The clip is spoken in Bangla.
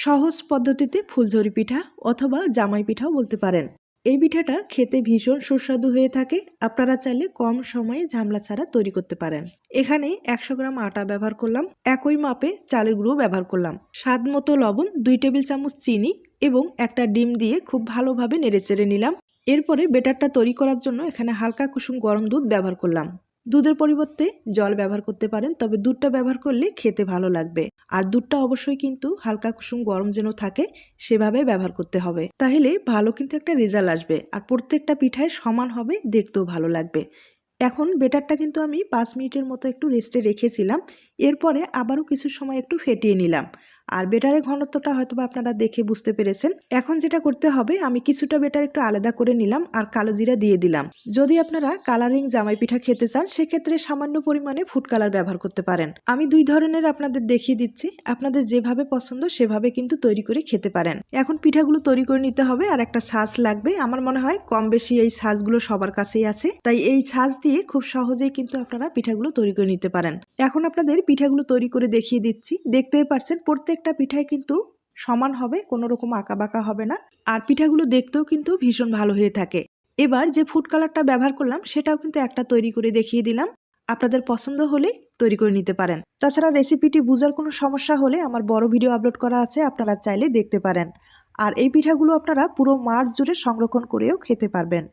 সহজ পদ্ধতিতে ফুলঝুরি পিঠা অথবা জামাই পিঠাও বলতে পারেন। এই পিঠাটা খেতে ভীষণ সুস্বাদু হয়ে থাকে। আপনারা চাইলে কম সময়ে ঝামেলা ছাড়া তৈরি করতে পারেন। এখানে 100 গ্রাম আটা ব্যবহার করলাম, একই মাপে চালের গুঁড়ো ব্যবহার করলাম, স্বাদ মতো লবণ, 2 টেবিল চামচ চিনি এবং একটা ডিম দিয়ে খুব ভালোভাবে নেড়েচেড়ে নিলাম। এরপরে বেটারটা তৈরি করার জন্য এখানে হালকা কুসুম গরম দুধ ব্যবহার করলাম। দুধের পরিবর্তে জল ব্যবহার করতে পারেন, তবে দুধটা ব্যবহার করলে খেতে ভালো লাগবে। আর দুধটা অবশ্যই কিন্তু হালকা কুসুম গরম যেন থাকে সেভাবে ব্যবহার করতে হবে, তাহলে ভালো কিন্তু একটা রেজাল্ট আসবে। আর প্রত্যেকটা পিঠায় সমান হবে, দেখতেও ভালো লাগবে। এখন বেটারটা কিন্তু আমি 5 মিনিটের মতো একটু রেস্টে রেখেছিলাম। এরপরে আবারও কিছু সময় একটু ফেটিয়ে নিলাম। আর বেটারের ঘনত্বটা হয়তো আপনারা দেখে বুঝতে পেরেছেন। এখন যেটা করতে হবে, আমি কিছুটা বেটার একটু আলাদা করে নিলাম আর কালো জিরা দিয়ে দিলাম। যদি আপনারা কালারিং জামাই পিঠা খেতে চান সেক্ষেত্রে সামান্য পরিমাণে ফুড কালার ব্যবহার করতে পারেন। আমি 2 ধরনের আপনাদের দেখিয়ে দিচ্ছি, আপনাদের যেভাবে পছন্দ সেভাবে কিন্তু তৈরি করে খেতে পারেন। এখন পিঠাগুলো তৈরি করে নিতে হবে আর একটা ছাঁচ লাগবে। আমার মনে হয় কম বেশি এই ছাঁচগুলো সবার কাছেই আছে, তাই এই ছাঁচ দিয়ে খুব সহজেই কিন্তু আপনারা পিঠাগুলো তৈরি করে নিতে পারেন। এখন আপনাদের পিঠাগুলো তৈরি করে দেখিয়ে দিচ্ছি। দেখতেই পাচ্ছেন প্রত্যেকটা পিঠায় কিন্তু সমান হবে, কোনো রকম আঁকা বাঁকা হবে না। আর পিঠাগুলো দেখতেও কিন্তু ভীষণ ভালো হয়ে থাকে। এবার যে ফুড কালারটা ব্যবহার করলাম সেটাও কিন্তু একটা তৈরি করে দেখিয়ে দিলাম। আপনাদের পছন্দ হলে তৈরি করে নিতে পারেন। তাছাড়া রেসিপিটি বোঝার কোনো সমস্যা হলে আমার বড় ভিডিও আপলোড করা আছে, আপনারা চাইলে দেখতে পারেন। আর এই পিঠাগুলো আপনারা পুরো মাস জুড়ে সংরক্ষণ করেও খেতে পারবেন।